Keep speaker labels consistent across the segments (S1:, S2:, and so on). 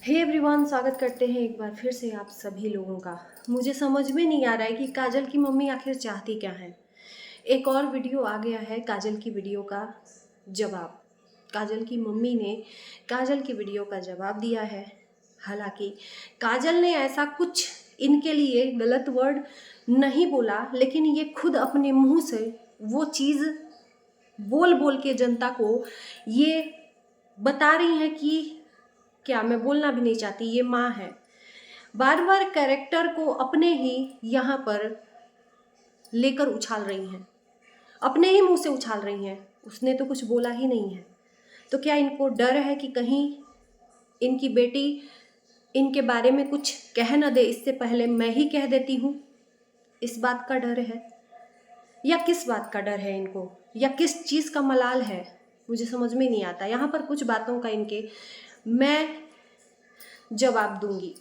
S1: Hey everyone, स्वागत करते हैं एक बार फिर से आप सभी लोगों का। मुझे समझ में नहीं आ रहा है कि काजल की मम्मी आखिर चाहती क्या है। एक और वीडियो आ गया है काजल की वीडियो का जवाब। काजल की मम्मी ने काजल की वीडियो का जवाब दिया है। हालांकि काजल ने ऐसा कुछ इनके लिए गलत वर्ड नहीं बोला, लेकिन ये खुद अपने मुंह से वो चीज़ बोल बोल के जनता को ये बता रही हैं कि क्या, मैं बोलना भी नहीं चाहती, ये माँ है। बार बार कैरेक्टर को अपने ही यहाँ पर लेकर उछाल रही हैं, अपने ही मुंह से उछाल रही हैं। उसने तो कुछ बोला ही नहीं है। तो क्या इनको डर है कि कहीं इनकी बेटी इनके बारे में कुछ कह न दे, इससे पहले मैं ही कह देती हूँ? इस बात का डर है या किस बात का डर है इनको, या किस चीज़ का मलाल है? मुझे समझ में नहीं आता। यहाँ पर कुछ बातों का इनके मैं जवाब दूंगी।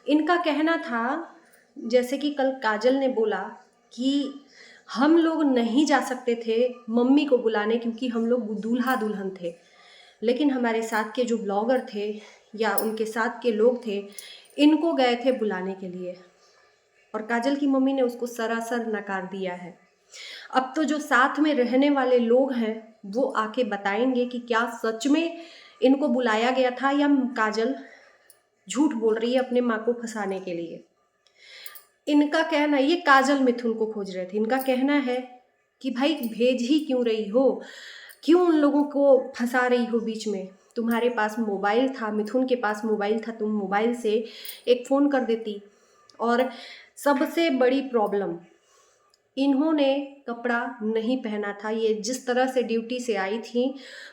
S1: इनका कहना था, जैसे कि कल काजल ने बोला कि हम लोग नहीं जा सकते थे मम्मी को बुलाने क्योंकि हम लोग दूल्हा दुल्हन थे, लेकिन हमारे साथ के जो ब्लॉगर थे या उनके साथ के लोग थे, इनको गए थे बुलाने के लिए। और काजल की मम्मी ने उसको सरासर नकार दिया है। अब तो जो साथ में रहने वाले लोग हैं वो आके बताएंगे कि क्या सच में इनको बुलाया गया था या काजल झूठ बोल रही है अपने माँ को फंसाने के लिए। इनका कहना, ये काजल मिथुन को खोज रहे थे, इनका कहना है कि भाई भेज ही क्यों रही हो, क्यों उन लोगों को फंसा रही हो बीच में? तुम्हारे पास मोबाइल था, मिथुन के पास मोबाइल था, तुम मोबाइल से एक फ़ोन कर देती। और सबसे बड़ी प्रॉब्लम, इन्होंने कपड़ा नहीं पहना था। ये जिस तरह से ड्यूटी से आई थी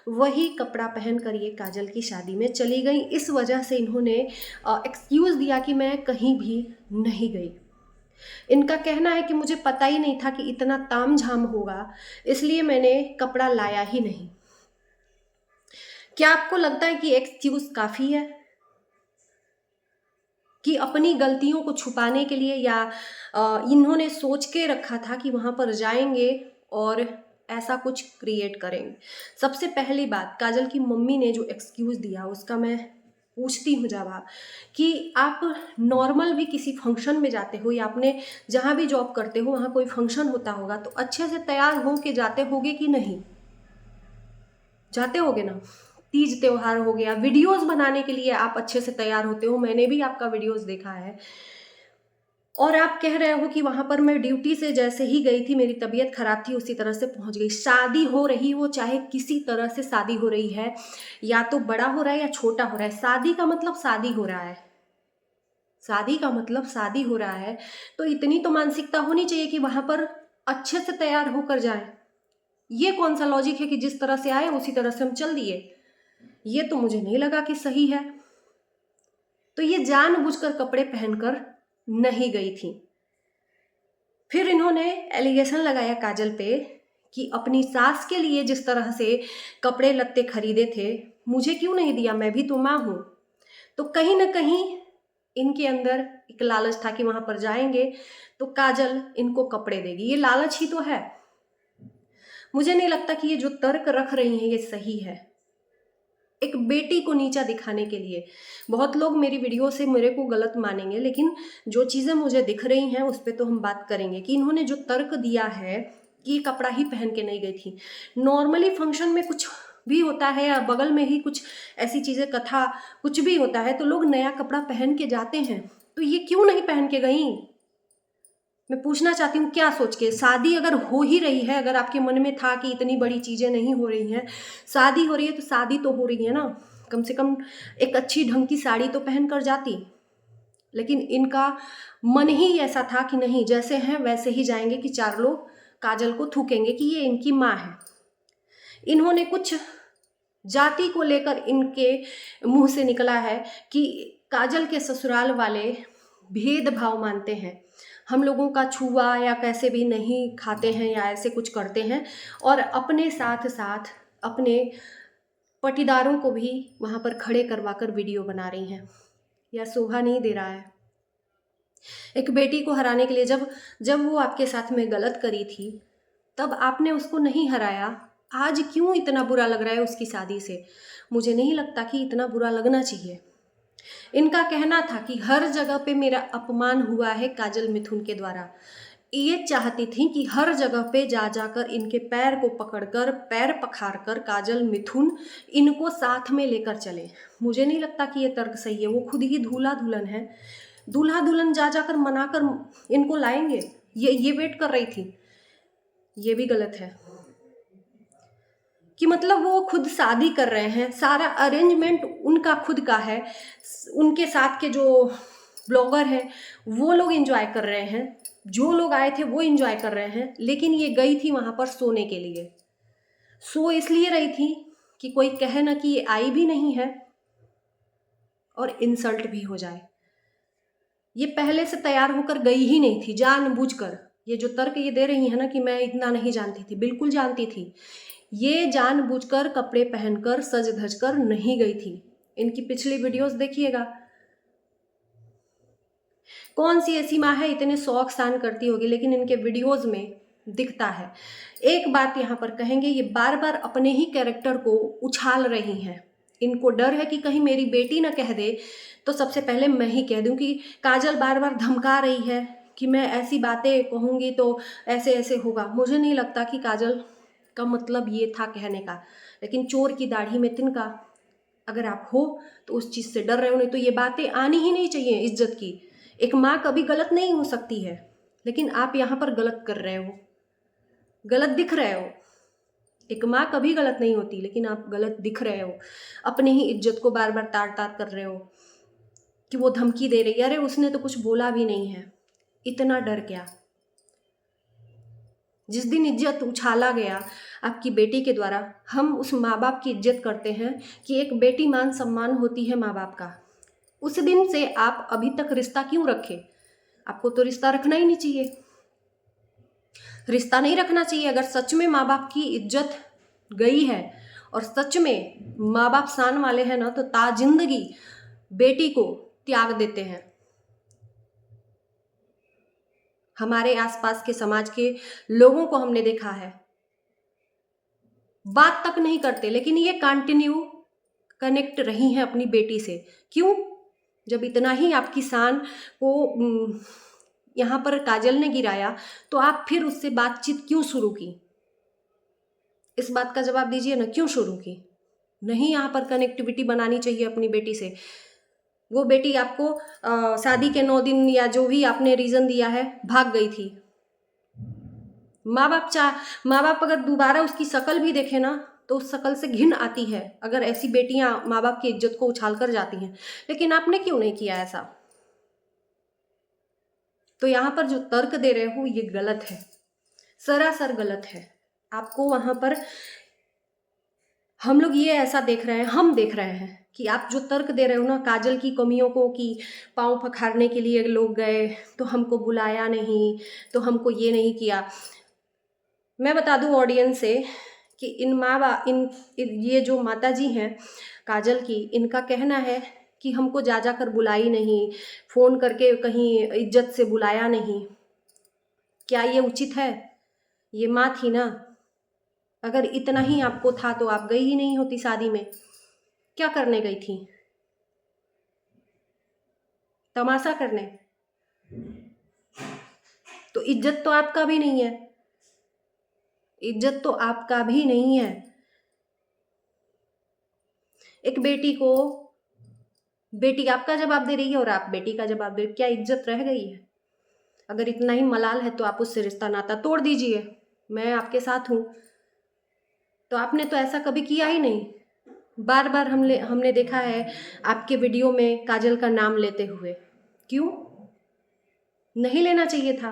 S1: वही कपड़ा पहनकर ये काजल की शादी में चली गई। इस वजह से इन्होंने एक्सक्यूज़ दिया कि मैं कहीं भी नहीं गई। इनका कहना है कि मुझे पता ही नहीं था कि इतना तामझाम होगा, इसलिए मैंने कपड़ा लाया ही नहीं। क्या आपको लगता है कि एक्सक्यूज़ काफ़ी है कि अपनी गलतियों को छुपाने के लिए, या इन्होंने सोच के रखा था कि वहाँ पर जाएंगे और ऐसा कुछ क्रिएट करेंगे? सबसे पहली बात, काजल की मम्मी ने जो एक्सक्यूज़ दिया उसका मैं पूछती हूँ जवाब कि आप नॉर्मल भी किसी फंक्शन में जाते हो या आपने जहाँ भी जॉब करते हो वहाँ कोई फंक्शन होता होगा तो अच्छे से तैयार हो के जाते होगे कि नहीं? जाते होगे ना। तीज त्योहार हो गया, वीडियोस बनाने के लिए आप अच्छे से तैयार होते हो, मैंने भी आपका वीडियोस देखा है। और आप कह रहे हो कि वहां पर मैं ड्यूटी से जैसे ही गई थी, मेरी तबीयत खराब थी, उसी तरह से पहुंच गई। शादी हो रही, वो चाहे किसी तरह से शादी हो रही है, या तो बड़ा हो रहा है या छोटा हो रहा है, शादी का मतलब शादी हो रहा है। शादी का मतलब शादी हो रहा है तो इतनी तो मानसिकता होनी चाहिए कि वहां पर अच्छे से तैयार होकर जाए। ये कौन सा लॉजिक है कि जिस तरह से आए उसी तरह से हम चल दिए? ये तो मुझे नहीं लगा कि सही है। तो ये जानबूझकर कपड़े पहनकर नहीं गई थी। फिर इन्होंने एलिगेशन लगाया काजल पे कि अपनी सास के लिए जिस तरह से कपड़े लत्ते खरीदे थे, मुझे क्यों नहीं दिया, मैं भी तो माँ हूँ। तो कहीं ना कहीं इनके अंदर एक लालच था कि वहां पर जाएंगे तो काजल इनको कपड़े देगी। ये लालच ही तो है। मुझे नहीं लगता कि ये जो तर्क रख रही हैं ये सही है, एक बेटी को नीचा दिखाने के लिए। बहुत लोग मेरी वीडियो से मेरे को गलत मानेंगे, लेकिन जो चीज़ें मुझे दिख रही हैं उस पर तो हम बात करेंगे कि इन्होंने जो तर्क दिया है कि ये कपड़ा ही पहन के नहीं गई थी। नॉर्मली फंक्शन में कुछ भी होता है या बगल में ही कुछ ऐसी चीज़ें, कथा कुछ भी होता है तो लोग नया कपड़ा पहन के जाते हैं, तो ये क्यों नहीं पहन के गई? मैं पूछना चाहती हूँ क्या सोच के। शादी अगर हो ही रही है, अगर आपके मन में था कि इतनी बड़ी चीज़ें नहीं हो रही हैं, शादी हो रही है तो शादी तो हो रही है ना, कम से कम एक अच्छी ढंग की साड़ी तो पहन कर जाती। लेकिन इनका मन ही ऐसा था कि नहीं, जैसे हैं वैसे ही जाएंगे कि चार लोग काजल को थूकेंगे कि ये इनकी माँ है। इन्होंने कुछ जाति को लेकर इनके मुंह से निकला है कि काजल के ससुराल वाले भेदभाव मानते हैं, हम लोगों का छुआ या कैसे भी नहीं खाते हैं या ऐसे कुछ करते हैं, और अपने साथ साथ अपने पटीदारों को भी वहाँ पर खड़े करवा कर वीडियो बना रही हैं। यह शोभा नहीं दे रहा है। एक बेटी को हराने के लिए, जब जब वो आपके साथ में गलत करी थी तब आपने उसको नहीं हराया, आज क्यों इतना बुरा लग रहा है उसकी शादी से? मुझे नहीं लगता कि इतना बुरा लगना चाहिए। इनका कहना था कि हर जगह पे मेरा अपमान हुआ है काजल मिथुन के द्वारा। ये चाहती थी कि हर जगह पे जा जाकर इनके पैर को पकड़कर, पैर पखारकर काजल मिथुन इनको साथ में लेकर चले। मुझे नहीं लगता कि ये तर्क सही है। वो खुद ही दूल्हा दुल्हन है, दूल्हा दुल्हन जा जाकर मनाकर इनको लाएंगे, ये वेट कर रही थी। ये भी गलत है कि मतलब वो खुद शादी कर रहे हैं, सारा अरेंजमेंट उनका खुद का है, उनके साथ के जो ब्लॉगर हैं वो लोग एंजॉय कर रहे हैं, जो लोग आए थे वो एंजॉय कर रहे हैं, लेकिन ये गई थी वहाँ पर सोने के लिए। सो इसलिए रही थी कि कोई कहे ना कि ये आई भी नहीं है और इंसल्ट भी हो जाए। ये पहले से तैयार होकर गई ही नहीं थी जानबूझकर। ये जो तर्क ये दे रही है ना कि मैं इतना नहीं जानती थी, बिल्कुल जानती थी। ये जानबूझकर कपड़े पहनकर सज धज कर नहीं गई थी। इनकी पिछली वीडियोस देखिएगा, कौन सी ऐसी माँ है इतने शौक शान करती होगी, लेकिन इनके वीडियोस में दिखता है। एक बात यहाँ पर कहेंगे, ये बार बार अपने ही कैरेक्टर को उछाल रही हैं। इनको डर है कि कहीं मेरी बेटी ना कह दे तो सबसे पहले मैं ही कह दूं कि काजल बार बार धमका रही है कि मैं ऐसी बातें कहूँगी तो ऐसे ऐसे होगा। मुझे नहीं लगता कि काजल का मतलब ये था कहने का, लेकिन चोर की दाढ़ी में तिनका। अगर आप हो तो उस चीज़ से डर रहे हो, नहीं तो ये बातें आनी ही नहीं चाहिए इज्जत की। एक माँ कभी गलत नहीं हो सकती है, लेकिन आप यहाँ पर गलत कर रहे हो, गलत दिख रहे हो। एक माँ कभी गलत नहीं होती, लेकिन आप गलत दिख रहे हो। अपनी ही इज्जत को बार बार तार तार कर रहे हो कि वो धमकी दे रही है। अरे उसने तो कुछ बोला भी नहीं है, इतना डर क्या? जिस दिन इज्जत उछाला गया आपकी बेटी के द्वारा, हम उस माँ बाप की इज्जत करते हैं कि एक बेटी मान सम्मान होती है माँ बाप का। उस दिन से आप अभी तक रिश्ता क्यों रखे? आपको तो रिश्ता रखना ही नहीं चाहिए, रिश्ता नहीं रखना चाहिए। अगर सच में माँ बाप की इज्जत गई है और सच में माँ बाप शान वाले हैं ना, तो ताजिंदगी बेटी को त्याग देते हैं। हमारे आसपास के समाज के लोगों को हमने देखा है, बात तक नहीं करते, लेकिन ये कंटिन्यू कनेक्ट रही हैं अपनी बेटी से। क्यों? जब इतना ही आपकी शान को यहाँ पर काजल ने गिराया, तो आप फिर उससे बातचीत क्यों शुरू की? इस बात का जवाब दीजिए ना, क्यों शुरू की? नहीं, यहाँ पर कनेक्टिविटी बनानी चाहिए अपनी बेटी से। वो बेटी आपको शादी के 9 दिन या जो भी आपने रीज़न दिया है, भाग गई थी। माँ बाप अगर दोबारा उसकी शक्ल भी देखे ना, तो उस शक्ल से घिन आती है, अगर ऐसी बेटियां माँ बाप की इज्जत को उछाल कर जाती हैं। लेकिन आपने क्यों नहीं किया ऐसा? तो यहाँ पर जो तर्क दे रहे हो ये गलत है, सरासर गलत है। आपको वहाँ पर हम लोग ये ऐसा देख रहे हैं, हम देख रहे हैं कि आप जो तर्क दे रहे हो ना काजल की कमियों को, कि पाँव पखारने के लिए लोग गए तो हमको बुलाया नहीं, तो हमको ये नहीं किया। मैं बता दूं ऑडियंस से कि ये जो माता जी हैं काजल की, इनका कहना है कि हमको जा जाकर बुलाई नहीं, फ़ोन करके कहीं इज्जत से बुलाया नहीं। क्या ये उचित है? ये माँ थी ना, अगर इतना ही आपको था तो आप गई ही नहीं होती शादी में। क्या करने गई थी? तमाशा करने? तो इज्जत तो आपका भी नहीं है, इज्जत तो आपका भी नहीं है। एक बेटी को बेटी आपका जवाब दे रही है और आप बेटी का जवाब दे रही, क्या इज्जत रह गई है? अगर इतना ही मलाल है तो आप उससे रिश्ता नाता तोड़ दीजिए, मैं आपके साथ हूँ। तो आपने तो ऐसा कभी किया ही नहीं। बार बार हमने देखा है आपके वीडियो में काजल का नाम लेते हुए। क्यों नहीं लेना चाहिए था?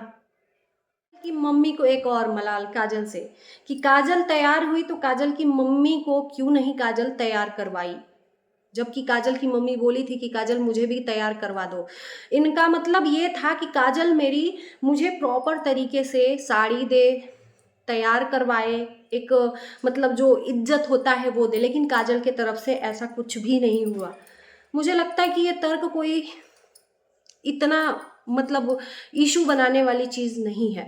S1: कि मम्मी को एक और मलाल काजल से कि काजल तैयार हुई तो काजल की मम्मी को क्यों नहीं काजल तैयार करवाई, जबकि काजल की मम्मी बोली थी कि काजल मुझे भी तैयार करवा दो। इनका मतलब ये था कि काजल मुझे प्रॉपर तरीके से साड़ी दे, तैयार करवाए, एक मतलब जो इज्जत होता है वो दे। लेकिन काजल के तरफ से ऐसा कुछ भी नहीं हुआ। मुझे लगता है कि ये तर्क कोई इतना मतलब इशू बनाने वाली चीज़ नहीं है।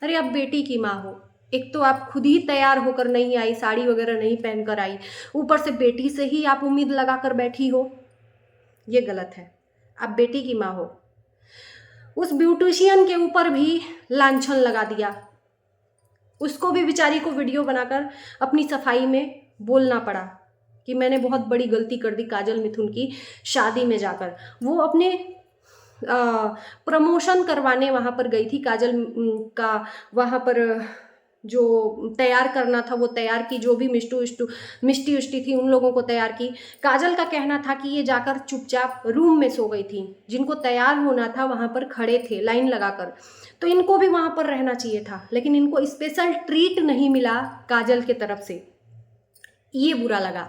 S1: अरे आप बेटी की माँ हो, एक तो आप खुद ही तैयार होकर नहीं आई, साड़ी वगैरह नहीं पहन कर आई, ऊपर से बेटी से ही आप उम्मीद लगा कर बैठी हो, ये गलत है। आप बेटी की माँ हो। उस ब्यूटिशियन के ऊपर भी लांछन लगा दिया, उसको भी बेचारी को वीडियो बनाकर अपनी सफाई में बोलना पड़ा कि मैंने बहुत बड़ी गलती कर दी काजल मिथुन की शादी में जाकर। वो अपने प्रमोशन करवाने वहाँ पर गई थी, काजल का वहाँ पर जो तैयार करना था वो तैयार की, जो भी मिष्टी उष्टी थी उन लोगों को तैयार की। काजल का कहना था कि ये जाकर चुपचाप रूम में सो गई थी, जिनको तैयार होना था वहाँ पर खड़े थे लाइन लगाकर, तो इनको भी वहाँ पर रहना चाहिए था, लेकिन इनको स्पेशल ट्रीट नहीं मिला काजल के तरफ से, ये बुरा लगा।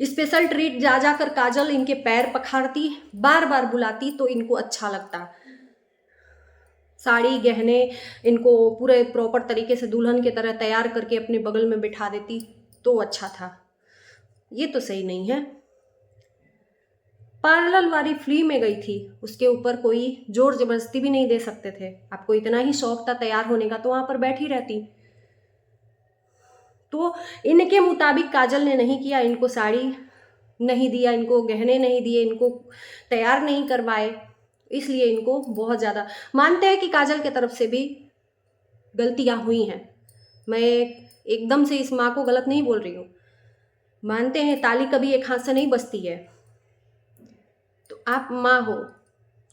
S1: स्पेशल ट्रीट जा जाकर काजल इनके पैर पखारती, बार बार बुलाती तो इनको अच्छा लगता, साड़ी गहने इनको पूरे प्रॉपर तरीके से दुल्हन की तरह तैयार करके अपने बगल में बिठा देती तो अच्छा था। ये तो सही नहीं है। पार्लर वाली फ्री में गई थी, उसके ऊपर कोई जोर जबरदस्ती भी नहीं दे सकते थे। आपको इतना ही शौक था तैयार होने का तो वहां पर बैठी रहती। तो इनके मुताबिक काजल ने नहीं किया, इनको साड़ी नहीं दिया, इनको गहने नहीं दिए, इनको तैयार नहीं करवाए, इसलिए इनको बहुत ज़्यादा मानते हैं कि काजल की तरफ से भी गलतियां हुई हैं। मैं एकदम से इस माँ को गलत नहीं बोल रही हूँ, मानते हैं ताली कभी एक हाथ से नहीं बजती है। तो आप माँ हो,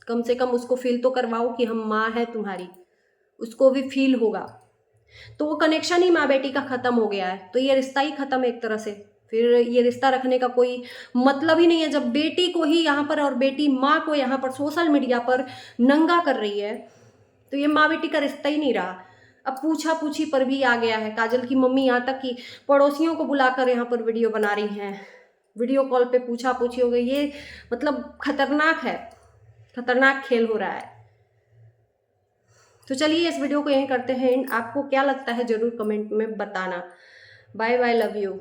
S1: कम से कम उसको फील तो करवाओ कि हम माँ है तुम्हारी, उसको भी फील होगा। तो वो कनेक्शन ही माँ बेटी का ख़त्म हो गया है, तो ये रिश्ता ही ख़त्म है एक तरह से। फिर ये रिश्ता रखने का कोई मतलब ही नहीं है। जब बेटी को ही यहाँ पर और बेटी माँ को यहाँ पर सोशल मीडिया पर नंगा कर रही है तो ये माँ बेटी का रिश्ता ही नहीं रहा। अब पूछा पूछी पर भी आ गया है। काजल की मम्मी यहाँ तक कि पड़ोसियों को बुलाकर यहाँ पर वीडियो बना रही हैं, वीडियो कॉल पे पूछा पूछी हो गई। ये मतलब खतरनाक है, खतरनाक खेल हो रहा है। तो चलिए इस वीडियो को यहीं करते हैं। आपको क्या लगता है ज़रूर कमेंट में बताना। Bye bye, love you.